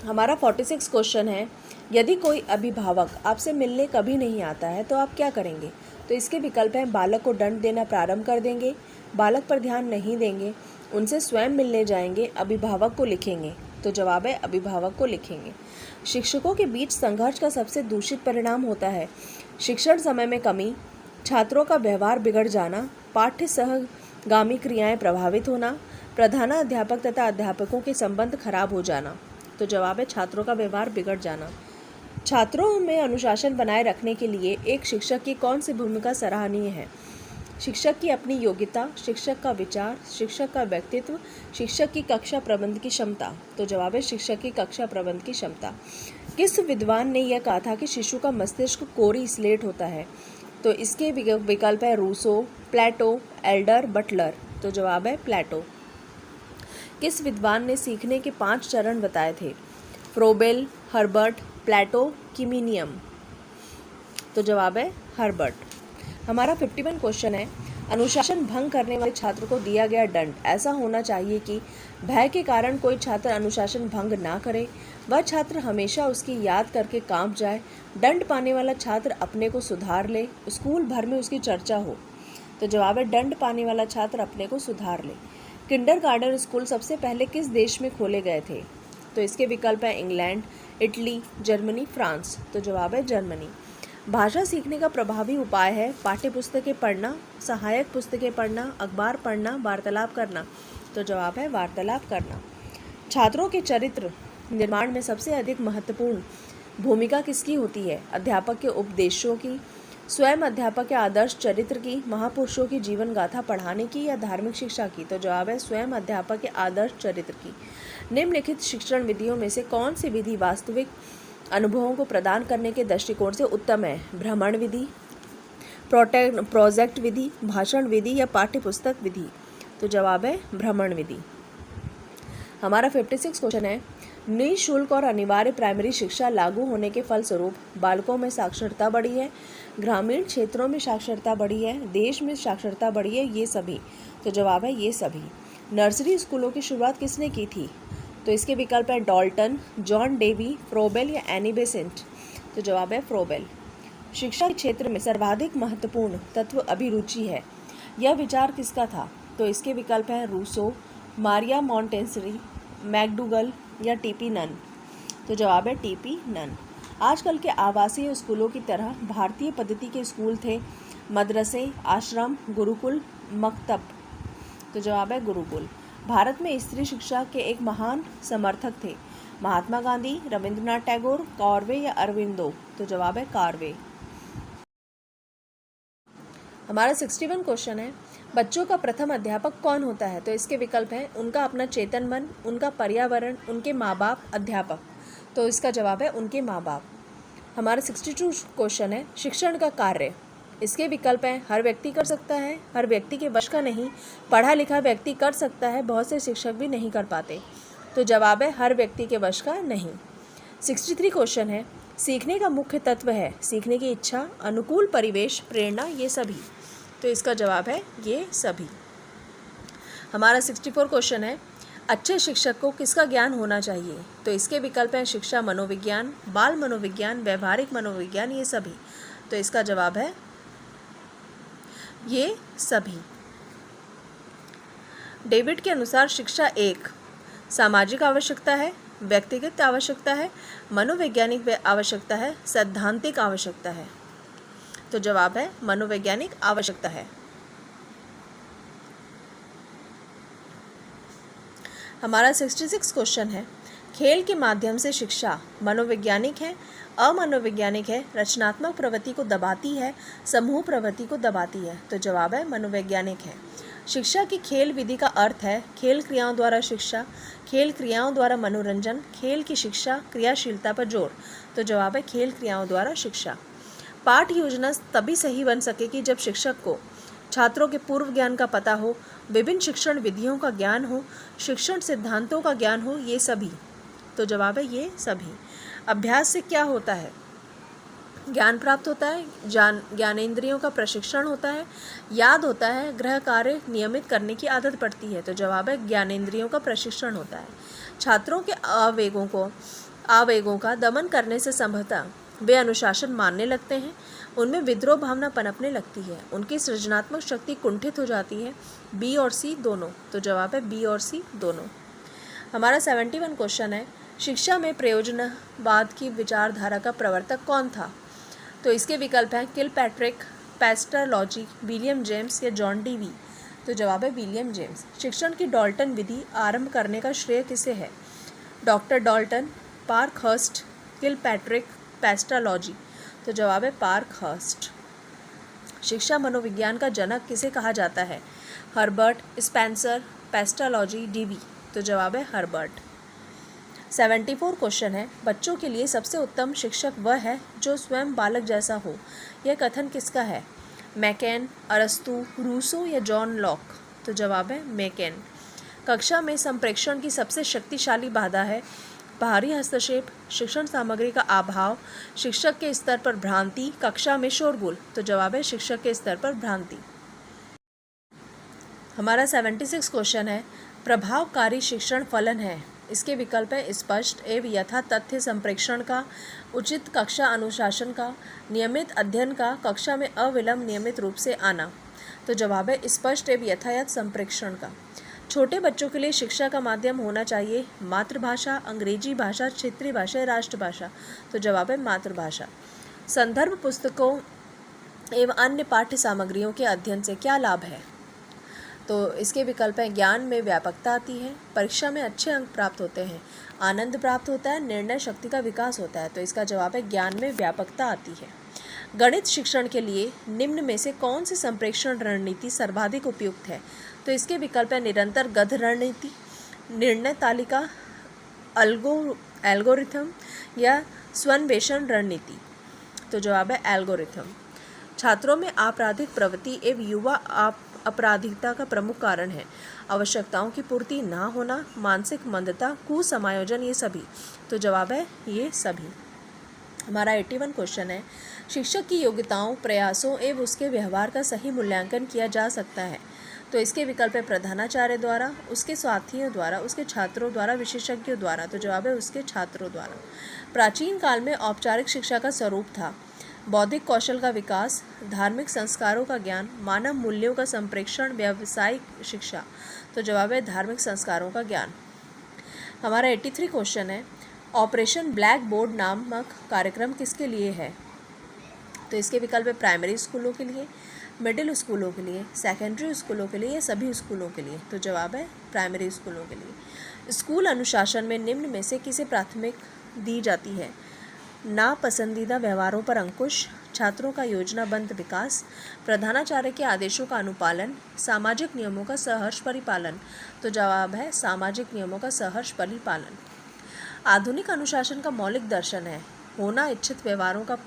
हमारा 46 क्वेश्चन है, यदि कोई अभिभावक आपसे मिलने कभी नहीं आता है तो आप क्या करेंगे? तो इसके विकल्प हैं, बालक को दंड देना प्रारंभ कर देंगे, बालक पर ध्यान नहीं देंगे, उनसे स्वयं मिलने जाएंगे, अभिभावक को लिखेंगे। तो जवाब है अभिभावक को लिखेंगे। शिक्षकों के बीच संघर्ष का सबसे दूषित परिणाम होता है शिक्षण समय में कमी, छात्रों का व्यवहार बिगड़ जाना, पाठ्य सहगामी क्रियाएं प्रभावित होना, प्रधानाध्यापक तथा अध्यापकों के संबंध खराब हो जाना। तो जवाब है छात्रों का व्यवहार बिगड़ जाना। छात्रों में अनुशासन बनाए रखने के लिए एक शिक्षक की कौन सी भूमिका सराहनीय है? शिक्षक की अपनी योग्यता, शिक्षक का विचार, शिक्षक का व्यक्तित्व, शिक्षक की कक्षा प्रबंध की क्षमता। तो जवाब है शिक्षक की कक्षा प्रबंध की क्षमता। किस विद्वान ने यह कहा था कि शिशु का मस्तिष्क कोरी स्लेट होता है? तो इसके विकल्प है रूसो, प्लेटो, एल्डर, बटलर। तो जवाब है प्लेटो। किस विद्वान ने सीखने के 5 चरण बताए थे? फ्रोबेल, हर्बर्ट, प्लेटो, किमिनियम। तो जवाब है हर्बर्ट। हमारा 51 क्वेश्चन है, अनुशासन भंग करने वाले छात्र को दिया गया दंड ऐसा होना चाहिए कि भय के कारण कोई छात्र अनुशासन भंग ना करे, वह छात्र हमेशा उसकी याद करके कांप जाए, दंड पाने वाला छात्र अपने को सुधार ले, स्कूल भर में उसकी चर्चा हो। तो जवाब है दंड पाने वाला छात्र अपने को सुधार ले। किंडरगार्टन स्कूल सबसे पहले किस देश में खोले गए थे? तो इसके विकल्प है इंग्लैंड, इटली, जर्मनी, फ्रांस। तो जवाब है जर्मनी। भाषा सीखने का प्रभावी उपाय है पाठ्य पुस्तकें पढ़ना, सहायक पुस्तकें पढ़ना, अखबार पढ़ना, वार्तालाप करना। तो जवाब है वार्तालाप करना। छात्रों के चरित्र निर्माण में सबसे अधिक महत्वपूर्ण भूमिका किसकी होती है? अध्यापक के उपदेशों की, स्वयं अध्यापक के आदर्श चरित्र की, महापुरुषों की जीवन गाथा पढ़ाने की, या धार्मिक शिक्षा की? तो जवाब है स्वयं अध्यापक के आदर्श चरित्र की। निम्नलिखित शिक्षण विधियों में से कौन सी विधि वास्तविक अनुभवों को प्रदान करने के दृष्टिकोण से उत्तम है? भ्रमण विधि, प्रोजेक्ट विधि, भाषण विधि, या पाठ्य पुस्तक विधि? तो जवाब है भ्रमण विधि। हमारा 56 क्वेश्चन है, निःशुल्क और अनिवार्य प्राइमरी शिक्षा लागू होने के फलस्वरूप बालकों में साक्षरता बढ़ी है, ग्रामीण क्षेत्रों में साक्षरता बढ़ी है, देश में साक्षरता बढ़ी है, ये सभी? तो जवाब है ये सभी। नर्सरी स्कूलों की शुरुआत किसने की थी? तो इसके विकल्प है डॉल्टन, जॉन डेवी, फ्रोबेल, या एनी बेसेंट। तो जवाब है फ्रोबेल। शिक्षा के क्षेत्र में सर्वाधिक महत्वपूर्ण तत्व अभिरुचि है, यह विचार किसका था? तो इसके विकल्प है रूसो, मारिया मॉन्टेसरी, मैकडूगल, या टीपी नन। तो जवाब है टीपी नन। आजकल के आवासीय स्कूलों की तरह भारतीय पद्धति के स्कूल थे मदरसे, आश्रम, गुरुकुल, मकतब। तो जवाब है गुरुकुल। भारत में स्त्री शिक्षा के एक महान समर्थक थे महात्मा गांधी, रविंद्रनाथ टैगोर, कार्वे, या अरविंदो। तो जवाब है कार्वे। हमारा 61 क्वेश्चन है, बच्चों का प्रथम अध्यापक कौन होता है? तो इसके विकल्प हैं उनका अपना चेतन मन, उनका पर्यावरण, उनके माँ बाप, अध्यापक। तो इसका जवाब है उनके माँ बाप। हमारा 62 क्वेश्चन है, शिक्षण का कार्य। इसके विकल्प हैं हर व्यक्ति कर सकता है, हर व्यक्ति के वश का नहीं, पढ़ा लिखा व्यक्ति कर सकता है, बहुत से शिक्षक भी नहीं कर पाते। तो जवाब है हर व्यक्ति के वश का नहीं। 63 क्वेश्चन है, सीखने का मुख्य तत्व है सीखने की इच्छा, अनुकूल परिवेश, प्रेरणा, ये सभी? तो इसका जवाब है ये सभी। हमारा 64 क्वेश्चन है, अच्छे शिक्षक को किसका ज्ञान होना चाहिए? तो इसके विकल्प हैं शिक्षा मनोविज्ञान, बाल मनोविज्ञान, व्यवहारिक मनोविज्ञान, ये सभी? तो इसका जवाब है ये सभी। डेविड के अनुसार शिक्षा एक सामाजिक आवश्यकता है, व्यक्तिगत आवश्यकता है, मनोवैज्ञानिक आवश्यकता है, सैद्धांतिक आवश्यकता है। तो जवाब है मनोवैज्ञानिक आवश्यकता है। हमारा 66 क्वेश्चन है, खेल के माध्यम से शिक्षा मनोवैज्ञानिक है, अमनोवैज्ञानिक है, रचनात्मक प्रवृत्ति को दबाती है, समूह प्रवृत्ति को दबाती है? तो जवाब है मनोवैज्ञानिक है। शिक्षा की खेल विधि का अर्थ है खेल क्रियाओं द्वारा शिक्षा, खेल क्रियाओं द्वारा मनोरंजन, खेल की शिक्षा, क्रियाशीलता पर जोर। तो जवाब है खेल क्रियाओं द्वारा शिक्षा। पाठ योजना तभी सही बन सकेगी जब शिक्षक को छात्रों के पूर्व ज्ञान का पता हो, विभिन्न शिक्षण विधियों का ज्ञान हो, शिक्षण सिद्धांतों का ज्ञान हो, ये सभी? तो जवाब है ये सभी। अभ्यास से क्या होता है? ज्ञान प्राप्त होता है, ज्ञानेंद्रियों का प्रशिक्षण होता है, याद होता है, गृह कार्य नियमित करने की आदत पड़ती है। तो जवाब है ज्ञानेंद्रियों का प्रशिक्षण होता है। छात्रों के आवेगों को आवेगों का दमन करने से संभवतः वे अनुशासन मानने लगते हैं, उनमें विद्रोह भावना पनपने लगती है, उनकी सृजनात्मक शक्ति कुंठित हो जाती है। बी और सी दोनों। तो जवाब है बी और सी दोनों। हमारा 71 क्वेश्चन है, शिक्षा में प्रयोजनवाद की विचारधारा का प्रवर्तक कौन था? तो इसके विकल्प हैं किलपैट्रिक, पैस्टरलॉजी, विलियम जेम्स या जॉन डीवी। तो जवाब है विलियम जेम्स। शिक्षण की डाल्टन विधि आरंभ करने का श्रेय किसे है? Doctor Dalton, Parkhurst, Kilpatrick, Pestalozzi. तो जवाब है पार्कहर्स्ट। शिक्षा मनोविज्ञान का जनक किसे कहा जाता है? Herbert Spencer, Pestalozzi, Dewey. तो जवाब है हर्बर्ट। 74 क्वेश्चन है, बच्चों के लिए सबसे उत्तम शिक्षक वह है जो स्वयं बालक जैसा हो। यह कथन किसका है? मैकेन, अरस्तु, रूसो या जॉन लॉक। तो जवाब है मैकेन। कक्षा में संप्रेषण की सबसे शक्तिशाली बाधा है बाहरी हस्तक्षेप, शिक्षण सामग्री का अभाव, शिक्षक के स्तर पर भ्रांति, कक्षा में शोरगुल। तो जवाब है शिक्षक के स्तर पर भ्रांति। हमारा 76 क्वेश्चन है, प्रभावकारी शिक्षण फलन है। इसके विकल्प है स्पष्ट एवं यथा तथ्य संप्रेषण का, उचित कक्षा अनुशासन का, नियमित अध्ययन का, कक्षा में अविलंब नियमित रूप से आना। तो जवाब है स्पष्ट एवं यथायथ संप्रेषण का। छोटे बच्चों के लिए शिक्षा का माध्यम होना चाहिए मातृभाषा, अंग्रेजी भाषा, क्षेत्रीय भाषा या राष्ट्रभाषा। तो जवाब है मातृभाषा। संदर्भ पुस्तकों एवं अन्य पाठ्य सामग्रियों के अध्ययन से क्या लाभ है? तो इसके विकल्प हैं ज्ञान में व्यापकता आती है, परीक्षा में अच्छे अंक प्राप्त होते हैं, आनंद प्राप्त होता है, निर्णय शक्ति का विकास होता है। तो इसका जवाब है ज्ञान में व्यापकता आती है। गणित शिक्षण के लिए निम्न में से कौन सी संप्रेषण रणनीति सर्वाधिक उपयुक्त है? तो इसके विकल्प है निरंतर गध रणनीति, निर्णय तालिका, एल्गोरिथम या स्वन्वेषण रणनीति। तो जवाब है एल्गोरिथम। छात्रों में आपराधिक प्रवृत्ति एवं युवा अपराधिकता का प्रमुख कारण है आवश्यकताओं की पूर्ति ना होना, मानसिक मंदता, कुसमायोजन, ये सभी। तो जवाब है ये सभी। हमारा 81 क्वेश्चन है, शिक्षक की योग्यताओं, प्रयासों एवं उसके व्यवहार का सही मूल्यांकन किया जा सकता है। तो इसके विकल्प है प्रधानाचार्य द्वारा, उसके साथियों द्वारा, उसके छात्रों द्वारा, विशेषज्ञों द्वारा। तो जवाब है उसके छात्रों द्वारा। प्राचीन काल में औपचारिक शिक्षा का स्वरूप था बौद्धिक कौशल का विकास, धार्मिक संस्कारों का ज्ञान, मानव मूल्यों का संप्रेषण, व्यावसायिक शिक्षा। तो जवाब है धार्मिक संस्कारों का ज्ञान। हमारा 83 क्वेश्चन है, ऑपरेशन ब्लैक बोर्ड नामक कार्यक्रम किसके लिए है? तो इसके विकल्प है प्राइमरी स्कूलों के लिए, मिडिल स्कूलों के लिए, सेकेंडरी स्कूलों के लिए या सभी स्कूलों के लिए। तो जवाब है प्राइमरी स्कूलों के लिए। स्कूल अनुशासन में निम्न में से किसे प्राथमिकता दी जाती है? नापसंदीदा व्यवहारों पर अंकुश, छात्रों का योजनाबद्ध विकास, प्रधानाचार्य के आदेशों का अनुपालन, सामाजिक नियमों का सहर्ष परिपालन। तो जवाब है सामाजिक नियमों का सहर्ष परिपालन। आधुनिक अनुशासन का मौलिक दर्शन है होना इच्छित व्यवहारों का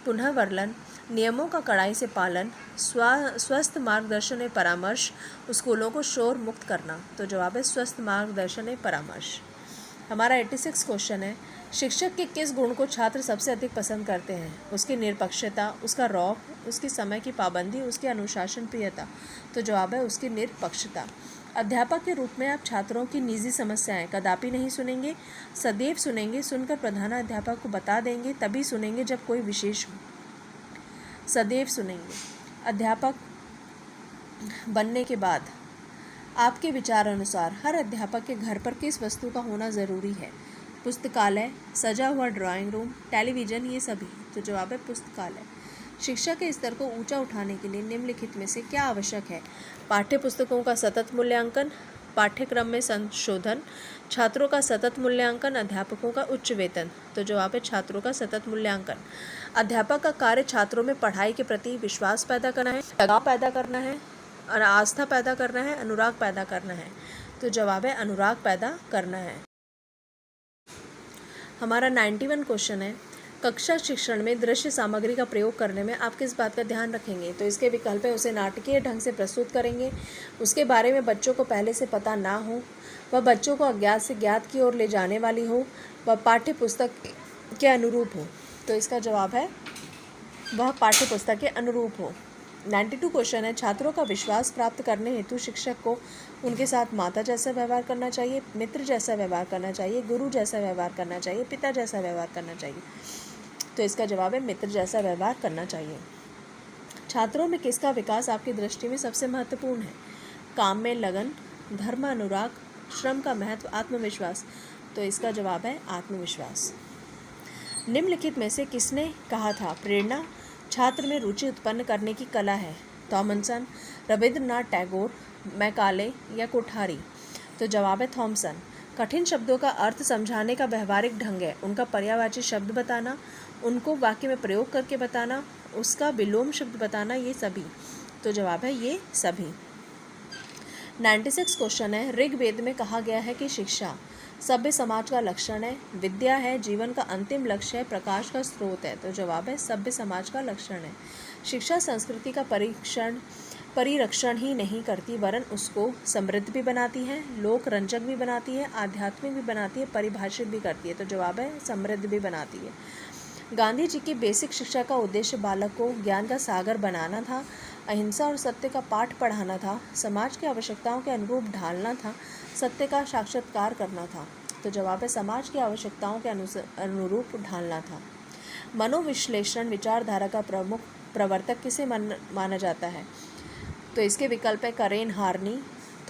पुनः वर्णन, नियमों का कड़ाई से पालन, स्वस्थ मार्गदर्शन एवं परामर्श, स्कूलों को शोर मुक्त करना। तो जवाब है स्वस्थ मार्गदर्शन एवं परामर्श। हमारा 86 क्वेश्चन है, शिक्षक के किस गुण को छात्र सबसे अधिक पसंद करते हैं? उसकी निरपक्षता, उसका रौब, उसकी समय की पाबंदी, उसकी अनुशासन प्रियता। तो जवाब है उसकी निरपक्षता। अध्यापक के रूप में आप छात्रों की निजी समस्याएं कदापि नहीं सुनेंगे, सदैव सुनेंगे, सुनकर प्रधानाध्यापक को बता देंगे, तभी सुनेंगे जब कोई विशेष हो। सदैव सुनेंगे। अध्यापक बनने के बाद आपके विचार अनुसार हर अध्यापक के घर पर किस वस्तु का होना ज़रूरी है? पुस्तकालय, सजा हुआ ड्राइंग रूम, टेलीविज़न, ये सभी। तो जवाब है पुस्तकालय। शिक्षा के स्तर को ऊंचा उठाने के लिए निम्नलिखित में से क्या आवश्यक है? पाठ्य पुस्तकों का सतत मूल्यांकन, पाठ्यक्रम में संशोधन, छात्रों का सतत मूल्यांकन, अध्यापकों का उच्च वेतन। तो जवाब है छात्रों का सतत मूल्यांकन। अध्यापक का कार्य छात्रों में पढ़ाई के प्रति विश्वास पैदा करना है, लगाव पैदा करना है, आस्था पैदा करना है, अनुराग पैदा करना है। तो जवाब है अनुराग पैदा करना है। हमारा 91 क्वेश्चन है, कक्षा शिक्षण में दृश्य सामग्री का प्रयोग करने में आप किस बात का ध्यान रखेंगे? तो इसके विकल्प है उसे नाटकीय ढंग से प्रस्तुत करेंगे, उसके बारे में बच्चों को पहले से पता ना हो, वह बच्चों को अज्ञात से ज्ञात की ओर ले जाने वाली हो, वह पाठ्य पुस्तक के अनुरूप हो। तो इसका जवाब है वह पाठ्य पुस्तक के अनुरूप हो। 92 क्वेश्चन है, छात्रों का विश्वास प्राप्त करने हेतु शिक्षक को उनके साथ माता जैसा व्यवहार करना चाहिए, मित्र जैसा व्यवहार करना चाहिए, गुरु जैसा व्यवहार करना चाहिए, पिता जैसा व्यवहार करना चाहिए। तो इसका जवाब है मित्र जैसा व्यवहार करना चाहिए। छात्रों में किसका विकास आपकी दृष्टि में सबसे महत्वपूर्ण है? काम में लगन, धर्म अनुराग, श्रम का महत्व, आत्मविश्वास। तो इसका जवाब है आत्मविश्वास। निम्नलिखित में से किसने कहा था प्रेरणा छात्र में रुचि उत्पन्न करने की कला है? थॉमसन, रविंद्रनाथ टैगोर, मैकाले या कोठारी। तो जवाब है थॉमसन। कठिन शब्दों का अर्थ समझाने का व्यवहारिक ढंग है उनका पर्यायवाची शब्द बताना, उनको वाक्य में प्रयोग करके बताना, उसका विलोम शब्द बताना, ये सभी। तो जवाब है ये सभी। 96 क्वेश्चन है, ऋग्वेद में कहा गया है कि शिक्षा सभ्य समाज का लक्षण है, विद्या है, जीवन का अंतिम लक्ष्य है, प्रकाश का स्रोत है। तो जवाब है सभ्य समाज का लक्षण है। शिक्षा संस्कृति का परिरक्षण ही नहीं करती वरन उसको समृद्ध भी बनाती है, लोक रंजक भी बनाती है, आध्यात्मिक भी बनाती है, परिभाषित भी करती है। तो जवाब है समृद्ध भी बनाती है। गांधी जी की बेसिक शिक्षा का उद्देश्य बालक को ज्ञान का सागर बनाना था, अहिंसा और सत्य का पाठ पढ़ाना था, समाज की आवश्यकताओं के अनुरूप ढालना था, सत्य का साक्षात्कार करना था। तो जवाब है समाज की आवश्यकताओं के अनुरूप ढालना था। मनोविश्लेषण विचारधारा का प्रमुख प्रवर्तक किसे माना जाता है? तो इसके विकल्प है करेन हार्नी,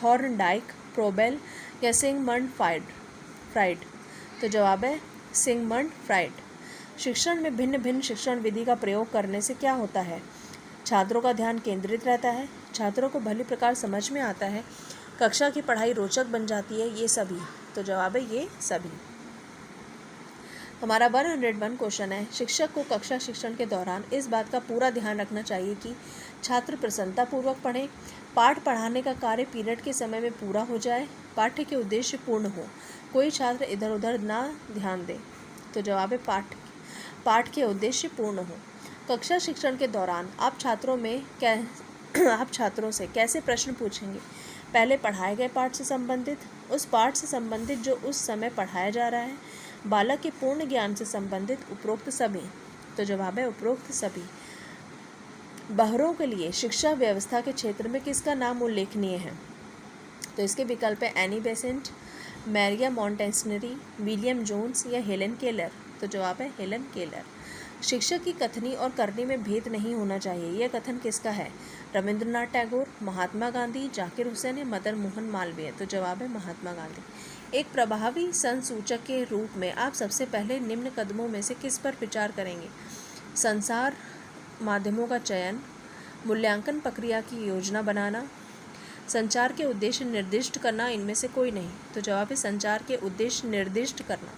थॉर्नडाइक, प्रोबेल या सिगमंड फ्राइड। तो जवाब है सिगमंड फ्राइड। शिक्षण में भिन्न भिन्न शिक्षण विधि का प्रयोग करने से क्या होता है? छात्रों का ध्यान केंद्रित रहता है, छात्रों को भली प्रकार समझ में आता है, कक्षा की पढ़ाई रोचक बन जाती है, ये सभी। तो जवाब है ये सभी। हमारा 101 क्वेश्चन है, शिक्षक को कक्षा शिक्षण के दौरान इस बात का पूरा ध्यान रखना चाहिए कि छात्र प्रसन्नतापूर्वक पढ़ें, पाठ पढ़ाने का कार्य पीरियड के समय में पूरा हो जाए, पाठ्य के उद्देश्य पूर्ण हो, कोई छात्र इधर उधर ना ध्यान दे। तो जवाब है पाठ के उद्देश्य पूर्ण हो। कक्षा शिक्षण के दौरान आप छात्रों से कैसे प्रश्न पूछेंगे? पहले पढ़ाए गए पाठ से संबंधित, उस पाठ से संबंधित जो उस समय पढ़ाया जा रहा है, बालक के पूर्ण ज्ञान से संबंधित, उपरोक्त सभी। तो जवाब है उपरोक्त सभी। बहरों के लिए शिक्षा व्यवस्था के क्षेत्र में किसका नाम उल्लेखनीय है? तो इसके विकल्प है एनी बेसेंट, मैरिया मॉन्टेसनरी, विलियम जोन्स या हेलन केलर। तो जवाब है हेलन केलर। शिक्षक की कथनी और करनी में भेद नहीं होना चाहिए, यह कथन किसका है? रविंद्रनाथ टैगोर, महात्मा गांधी, जाकिर हुसैन या मदन मोहन मालवीय। तो जवाब है महात्मा गांधी। एक प्रभावी संसूचक के रूप में आप सबसे पहले निम्न कदमों में से किस पर विचार करेंगे? संचार माध्यमों का चयन, मूल्यांकन प्रक्रिया की योजना बनाना, संचार के उद्देश्य निर्दिष्ट करना, इनमें से कोई नहीं। तो जवाब है संचार के उद्देश्य निर्दिष्ट करना।